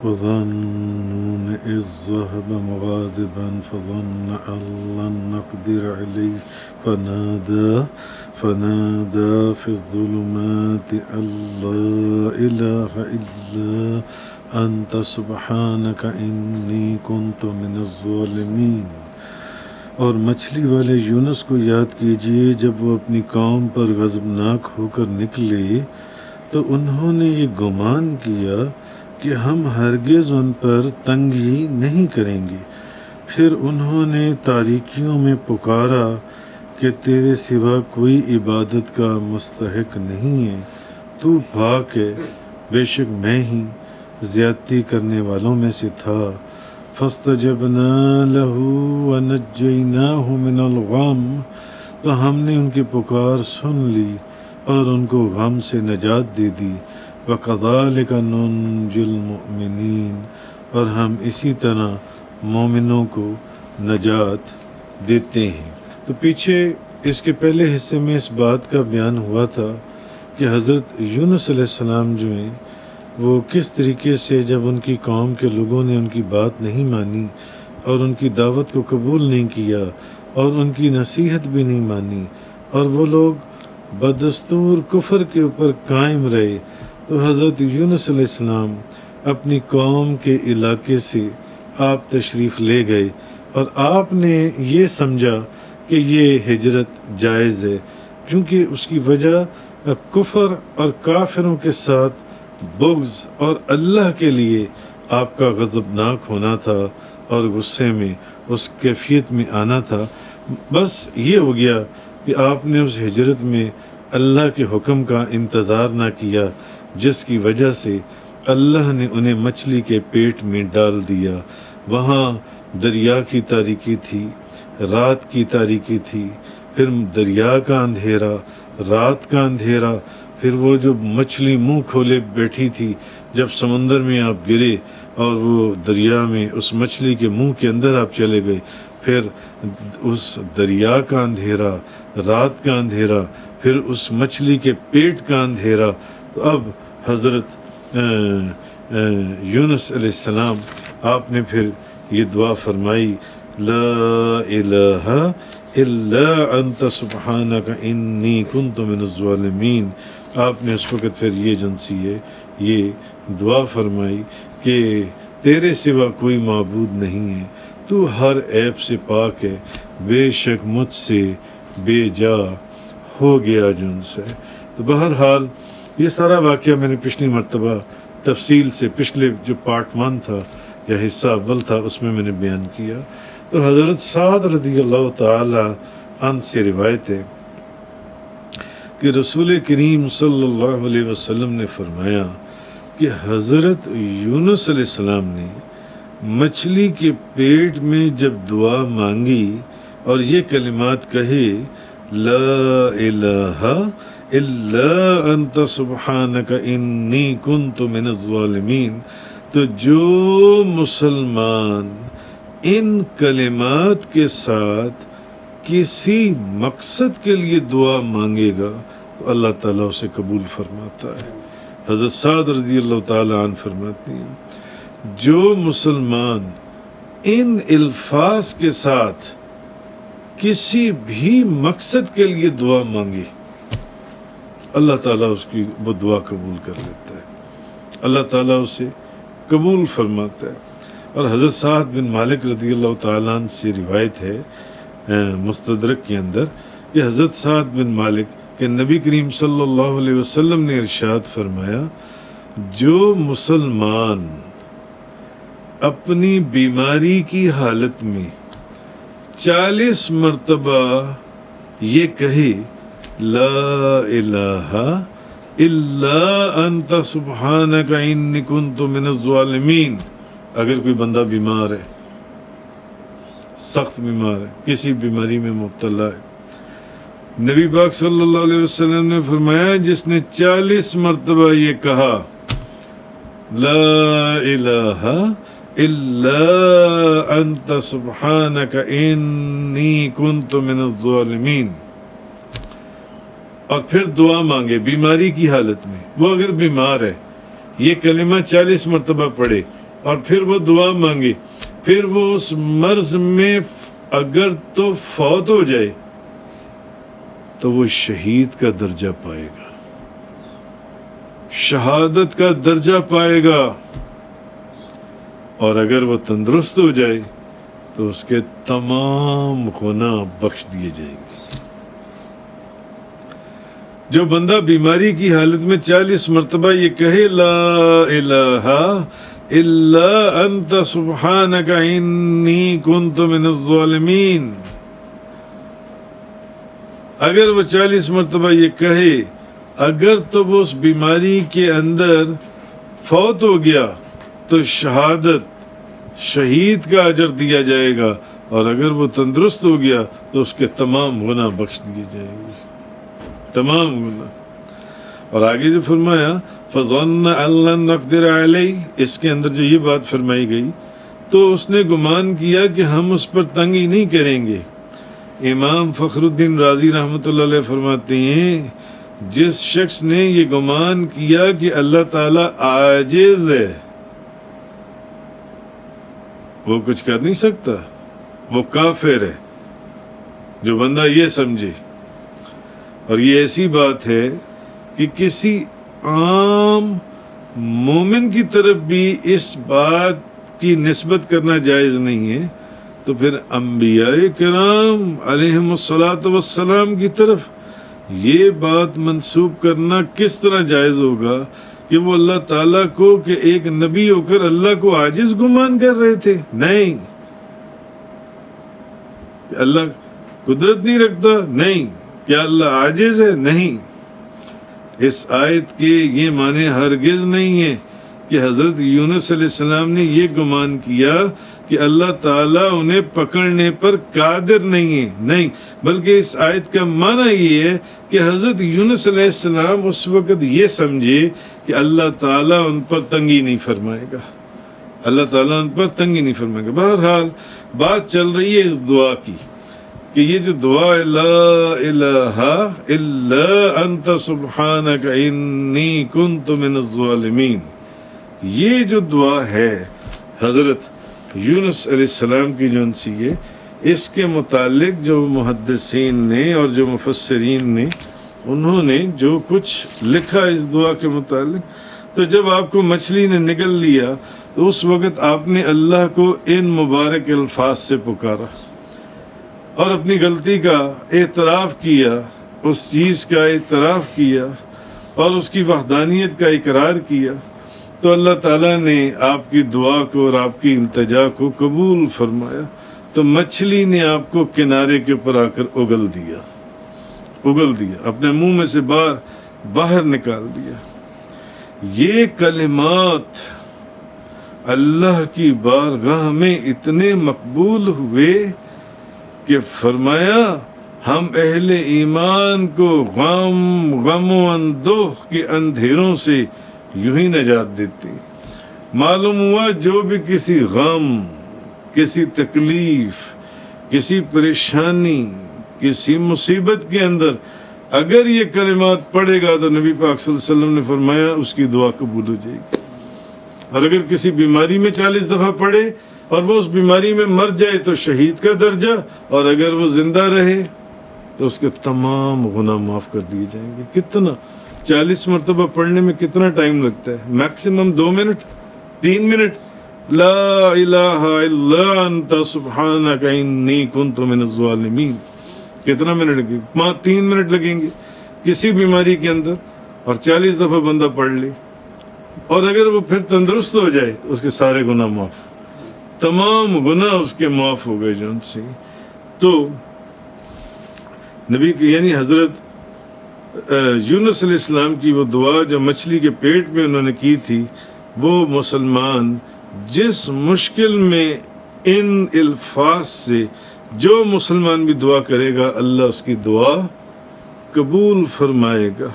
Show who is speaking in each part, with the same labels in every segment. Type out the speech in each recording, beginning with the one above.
Speaker 1: وظنون إذ ذهب مغاضبا فظن أن لن نقدر عليه فنادى في الظلمات أن لا إله إلا أنت سبحانك إني كنت من الظالمين۔ اور مچھلی والے یونس کو یاد کیجئے جب وہ اپنی قوم پر غضبناک ہو کر نکلے تو انہوں نے یہ گمان کیا کہ ہم ہرگز ان پر تنگی نہیں کریں گے۔ پھر انہوں نے تاریکیوں میں پکارا کہ تیرے سوا کوئی عبادت کا مستحق نہیں ہے، تو پاک ہے، بے شک میں ہی زیادتی کرنے والوں میں سے تھا۔ فاستجبنا له ونجيناه من الغم، تو ہم نے ان کی پکار سن لی اور ان کو غم سے نجات دے دی۔ وَكَذَلِكَ نُنْجِي الْمُؤْمِنِينَ، اور ہم اسی طرح مومنوں کو نجات دیتے ہیں۔ تو پیچھے اس کے پہلے حصے میں اس بات کا بیان ہوا تھا کہ حضرت یونس علیہ السلام جو ہیں وہ کس طریقے سے جب ان کی قوم کے لوگوں نے ان کی بات نہیں مانی اور ان کی دعوت کو قبول نہیں کیا اور ان کی نصیحت بھی نہیں مانی اور وہ لوگ بدستور کفر کے اوپر قائم رہے، تو حضرت یونس علیہ السلام اپنی قوم کے علاقے سے آپ تشریف لے گئے اور آپ نے یہ سمجھا کہ یہ ہجرت جائز ہے، کیونکہ اس کی وجہ کفر اور کافروں کے ساتھ بغض اور اللہ کے لیے آپ کا غضبناک ہونا تھا اور غصے میں اس کیفیت میں آنا تھا۔ بس یہ ہو گیا کہ آپ نے اس ہجرت میں اللہ کے حکم کا انتظار نہ کیا، جس کی وجہ سے اللہ نے انہیں مچھلی کے پیٹ میں ڈال دیا۔ وہاں دریا کی تاریکی تھی، رات کی تاریکی تھی، پھر دریا کا اندھیرا، رات کا اندھیرا، پھر وہ جو مچھلی منہ کھولے بیٹھی تھی، جب سمندر میں آپ گرے اور وہ دریا میں اس مچھلی کے منہ کے اندر آپ چلے گئے، پھر اس دریا کا اندھیرا، رات کا اندھیرا، پھر اس مچھلی کے پیٹ کا اندھیرا۔ تو اب حضرت یونس علیہ السلام آپ نے پھر یہ دعا فرمائی، لا الہ الا انت سبحانک انی کنت من الظالمین۔ آپ نے اس وقت پھر یہ جنسی ہے یہ دعا فرمائی کہ تیرے سوا کوئی معبود نہیں ہے، تو ہر عیب سے پاک ہے، بے شک مجھ سے بے جا ہو گیا جن سے۔ تو بہرحال یہ سارا واقعہ میں نے پچھلی مرتبہ تفصیل سے پچھلے جو پارٹ 1 تھا یا حصہ اول تھا اس میں نے بیان کیا۔ تو حضرت سعد رضی اللہ تعالی عنہ سے روایت ہے کہ رسول کریم صلی اللہ علیہ وسلم نے فرمایا کہ حضرت یونس علیہ السلام نے مچھلی کے پیٹ میں جب دعا مانگی اور یہ کلمات کہے، لا الہ الا انت سبحانک انی کنت من الظالمین، تو جو مسلمان ان کلمات کے ساتھ کسی مقصد کے لیے دعا مانگے گا تو اللہ تعالیٰ اسے قبول فرماتا ہے۔ حضرت سعد رضی اللہ تعالیٰ عنہ فرماتے ہیں جو مسلمان ان الفاظ کے ساتھ کسی بھی مقصد کے لیے دعا مانگے اللہ تعالیٰ اس کی وہ دعا قبول کر لیتا ہے، اللہ تعالیٰ اسے قبول فرماتا ہے۔ اور حضرت سعد بن مالک رضی اللہ تعالیٰ عنہ سے روایت ہے مستدرک کے اندر کہ حضرت سعد بن مالک کہ نبی کریم صلی اللہ علیہ وسلم نے ارشاد فرمایا، جو مسلمان اپنی بیماری کی حالت میں 40 مرتبہ یہ کہے، لا الہ الا انت سبحانک انی کنت من الظالمین۔ اگر کوئی بندہ بیمار ہے، سخت بیمار ہے، کسی بیماری میں مبتلا ہے، نبی پاک صلی اللہ علیہ وسلم نے فرمایا جس نے 40 مرتبہ یہ کہا، لا الہ الا انت سبحانک انی کنت من الظالمین، اور پھر دعا مانگے بیماری کی حالت میں، وہ اگر بیمار ہے یہ کلمہ 40 مرتبہ پڑھے اور پھر وہ دعا مانگے، پھر وہ اس مرض میں اگر تو فوت ہو جائے تو وہ شہید کا درجہ پائے گا، شہادت کا درجہ پائے گا، اور اگر وہ تندرست ہو جائے تو اس کے تمام گناہ بخش دیے جائیں گے۔ جو بندہ بیماری کی حالت میں 40 مرتبہ یہ کہے لا الہ الا انت سبحانک انی کنت من الظالمین، اگر وہ 40 مرتبہ یہ کہے، اگر تو وہ اس بیماری کے اندر فوت ہو گیا تو شہادت، شہید کا اجر دیا جائے گا، اور اگر وہ تندرست ہو گیا تو اس کے تمام گناہ بخش دیے جائیں گے، تمام گناہ۔ اور آگے جو فرمایا فَظَنَّ أَن لَّن نَّقْدِرَ عَلَيْهِ، اس کے اندر جو یہ بات فرمائی گئی تو اس نے گمان کیا کہ ہم اس پر تنگی نہیں کریں گے۔ امام فخر الدین رازی رحمۃ اللہ علیہ فرماتے ہیں جس شخص نے یہ گمان کیا کہ اللہ تعالیٰ عاجز ہے، وہ کچھ کر نہیں سکتا، وہ کافر ہے۔ جو بندہ یہ سمجھے، اور یہ ایسی بات ہے کہ کسی عام مومن کی طرف بھی اس بات کی نسبت کرنا جائز نہیں ہے، تو پھر انبیاء کرام علیہم الصلاۃ والسلام کی طرف یہ بات منسوب کرنا کس طرح جائز ہوگا کہ وہ اللہ تعالیٰ کو کہ ایک نبی ہو کر اللہ کو عاجز گمان کر رہے تھے؟ نہیں۔ کہ اللہ قدرت نہیں رکھتا؟ نہیں۔ کیا اللہ عاجز ہے؟ نہیں۔ اس آیت کے یہ معنی ہرگز نہیں ہے کہ حضرت یونس علیہ السلام نے یہ گمان کیا کہ اللہ تعالیٰ انہیں پکڑنے پر قادر نہیں ہے، نہیں، بلکہ اس آیت کا معنی یہ ہے کہ حضرت یونس علیہ السلام اس وقت یہ سمجھے کہ اللہ تعالیٰ ان پر تنگی نہیں فرمائے گا، اللہ تعالیٰ ان پر تنگی نہیں فرمائے گا۔ بہرحال بات چل رہی ہے اس دعا کی کہ یہ جو دعا لا الہ الا انت سبحانک انی کنت من الظالمین، یہ جو دعا ہے حضرت یونس علیہ السلام کی جو سی ہے، اس کے متعلق جو محدثین نے اور جو مفسرین نے انہوں نے جو کچھ لکھا اس دعا کے متعلق، تو جب آپ کو مچھلی نے نگل لیا تو اس وقت آپ نے اللہ کو ان مبارک الفاظ سے پکارا اور اپنی غلطی کا اعتراف کیا، اس چیز کا اعتراف کیا اور اس کی وحدانیت کا اقرار کیا، تو اللہ تعالیٰ نے آپ کی دعا کو اور آپ کی التجا کو قبول فرمایا، تو مچھلی نے آپ کو کنارے کے اوپر آ کر اگل دیا، اپنے منہ میں سے باہر نکال دیا۔ یہ کلمات اللہ کی بارگاہ میں اتنے مقبول ہوئے کہ فرمایا ہم اہل ایمان کو غم و اندوہ کے اندھیروں سے یوں ہی نجات دیتے ہیں۔ معلوم ہوا جو بھی کسی غم، کسی تکلیف، کسی پریشانی، کسی مصیبت کے اندر اگر یہ کلمات پڑھے گا تو نبی پاک صلی اللہ علیہ وسلم نے فرمایا اس کی دعا قبول ہو جائے گی۔ اور اگر کسی بیماری میں 40 دفعہ پڑھے اور وہ اس بیماری میں مر جائے تو شہید کا درجہ، اور اگر وہ زندہ رہے تو اس کے تمام گناہ معاف کر دیے جائیں گے۔ کتنا 40 مرتبہ پڑھنے میں کتنا ٹائم لگتا ہے؟ Maximum 2 minute, 3 minute. لا الہ الا انت سبحانک انی کنت من الظالمین، کتنا منٹ لگے گا؟ 3 منٹ لگیں گے کسی بیماری کے اندر، اور 40 دفعہ بندہ پڑھ لے، اور اگر وہ پھر تندرست ہو جائے تو اس کے سارے گناہ معاف، تمام گناہ اس کے معاف ہو گئے جن سے۔ تو نبی یعنی حضرت یونس علیہ السلام کی وہ دعا جو مچھلی کے پیٹ میں انہوں نے کی تھی، وہ مسلمان جس مشکل میں ان الفاظ سے جو مسلمان بھی دعا کرے گا اللہ اس کی دعا قبول فرمائے گا۔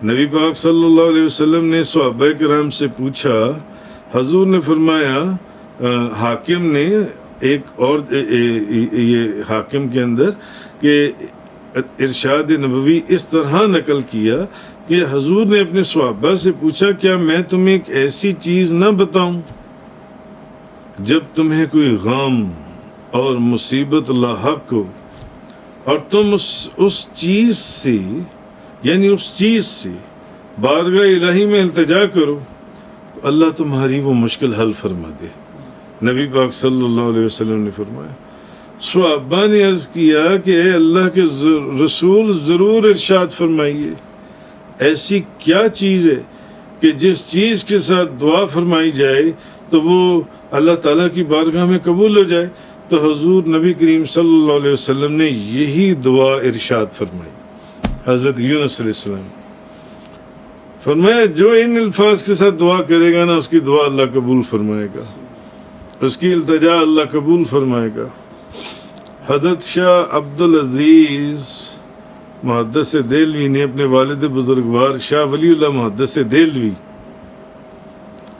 Speaker 1: نبی پاک صلی اللہ علیہ وسلم نے صحابہ کرام سے پوچھا، حضور نے فرمایا، حاکم نے ایک اور یہ حاکم کے اندر کہ ارشاد نبوی اس طرح نقل کیا کہ حضور نے اپنے صحابہ سے پوچھا کیا میں تمہیں ایک ایسی چیز نہ بتاؤں جب تمہیں کوئی غم اور مصیبت لاحق ہو اور تم اس چیز سے بارگاہ الہی میں التجا کرو تو اللہ تمہاری وہ مشکل حل فرما دے۔ نبی پاک صلی اللہ علیہ وسلم نے فرمایا۔ صحابہ نے عرض کیا کہ اے اللہ کے رسول ضرور ارشاد فرمائیے، ایسی کیا چیز ہے کہ جس چیز کے ساتھ دعا فرمائی جائے تو وہ اللہ تعالیٰ کی بارگاہ میں قبول ہو جائے؟ تو حضور نبی کریم صلی اللہ علیہ وسلم نے یہی دعا ارشاد فرمائی۔ حضرت یونس علیہ السلام فرمایا جو ان الفاظ کے ساتھ دعا کرے گا نا اس کی دعا اللہ قبول فرمائے گا، اس کی التجا اللہ قبول فرمائے گا۔ حضرت شاہ عبدالعزیز محدث دہلوی نے اپنے والد بزرگوار شاہ ولی اللہ محدث دہلوی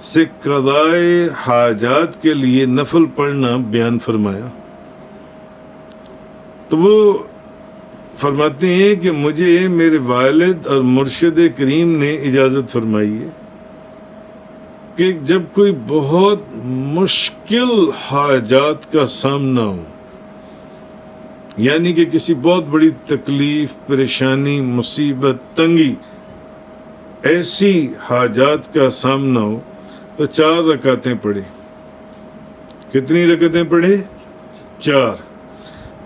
Speaker 1: سے قضائے حاجات کے لیے نفل پڑھنا بیان فرمایا، تو وہ فرماتے ہیں کہ مجھے میرے والد اور مرشد کریم نے اجازت فرمائی ہے کہ جب کوئی بہت مشکل حاجات کا سامنا ہو، یعنی کہ کسی بہت بڑی تکلیف، پریشانی، مصیبت، تنگی، ایسی حاجات کا سامنا ہو تو 4 رکعتیں پڑھے۔ کتنی رکعتیں پڑھے؟ 4۔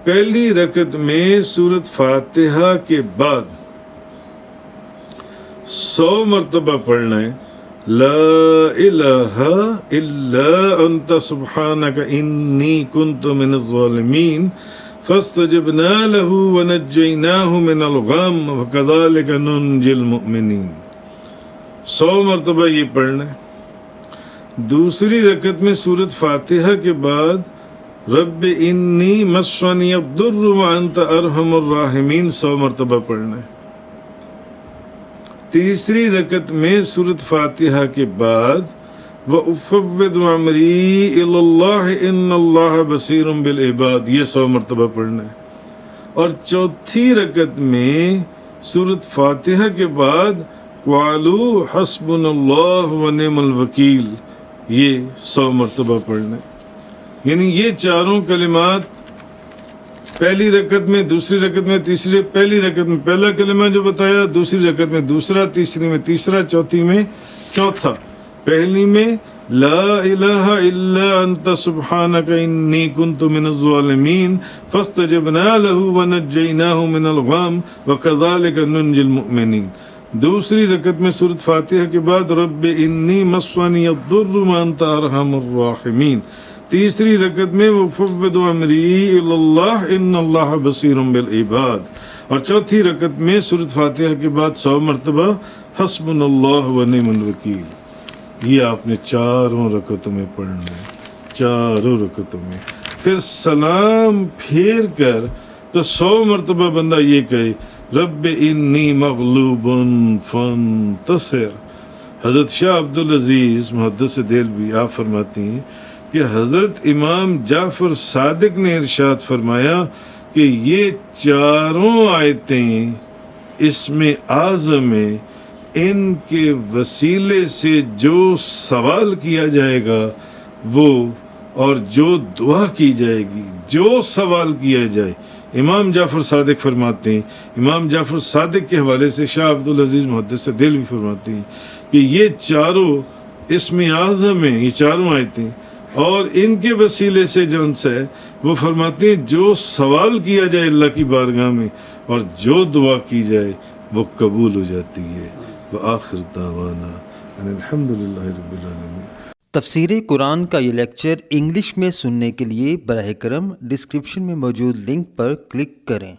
Speaker 1: پہلی رکعت میں سورۃ فاتحہ کے بعد 100 مرتبہ پڑھنا ہے، لا الہ الا انت سبحانک انی کنت من الظالمین فاستجبنا له ونجیناہ من الغم وکذالک ننجی المؤمنین۔ 100 مرتبہ یہ پڑھنا ہے۔ دوسری رکعت میں سورۃ فاتحہ کے بعد رب انی مسنی الضر وانت ارحم الراحمین 100 مرتبہ پڑھنا ہے۔ تیسری رکعت میں سورۃ فاتحہ کے بعد وَأُفَوِّضُ أَمْرِي إِلَى اللَّهِ إِنَّ اللَّهَ بَصِيرٌ بِالْعِبَادِ یہ 100 مرتبہ پڑھنا ہے۔ اور چوتھی رکعت میں سورۃ فاتحہ کے بعد قَالُوا حَسْبُنَا اللَّهُ وَنِعْمَ الْوَكِيلُ یہ 100 مرتبہ پڑھنا ہے۔ یعنی یہ چاروں کلمات پہلی رکعت میں، دوسری رکعت میں، تیسری، پہلی رکعت میں پہلا کلمہ جو بتایا، دوسری رکعت میں دوسرا، تیسری میں تیسرا، چوتھی میں چوتھا۔ پہلی میں لا الہ الا انت سبحانک انی کنت من الظالمین فاستجبنا له ونجیناہ من الغم وکذالک ننجی المؤمنین۔ دوسری رکعت میں سورۃ فاتحہ کے بعد رب انی مسنی الضر وانت ارحم الراحمین۔ تیسری رکعت میں وفوض امری الی اللہ ان اللہ بصیر بالعباد۔ اور چوتھی رکعت میں سورۃ فاتحہ کے بعد 100 مرتبہ حسبنا اللہ ونعم الوکیل۔ یہ آپ نے 4 رکعتوں میں پڑھنا ہے، 4 رکعتوں میں۔ پھر سلام پھیر کر تو 100 مرتبہ بندہ یہ کہے رب انی مغلوب فانتصر۔ حضرت شاہ عبدالعزیز محدث دہلوی آپ فرماتی ہیں کہ حضرت امام جعفر صادق نے ارشاد فرمایا کہ یہ 4 آیتیں اسم اعظم ہیں، ان کے وسیلے سے جو سوال کیا جائے گا وہ، اور جو دعا کی جائے گی، جو سوال کیا جائے۔ امام جعفر صادق فرماتے ہیں، امام جعفر صادق کے حوالے سے شاہ عبدالعزیز محدث دہلوی فرماتے ہیں کہ یہ 4 اسم اعظم ہیں، یہ 4 آیتیں، اور ان کے وسیلے سے جو ان سے وہ فرماتے ہیں جو سوال کیا جائے اللہ کی بارگاہ میں اور جو دعا کی جائے وہ قبول ہو جاتی ہے۔ وآخر دعوانا ان الحمدللہ رب العالمین۔
Speaker 2: تفسیر قرآن کا یہ لیکچر انگلش میں سننے کے لیے براہ کرم ڈسکرپشن میں موجود لنک پر کلک کریں۔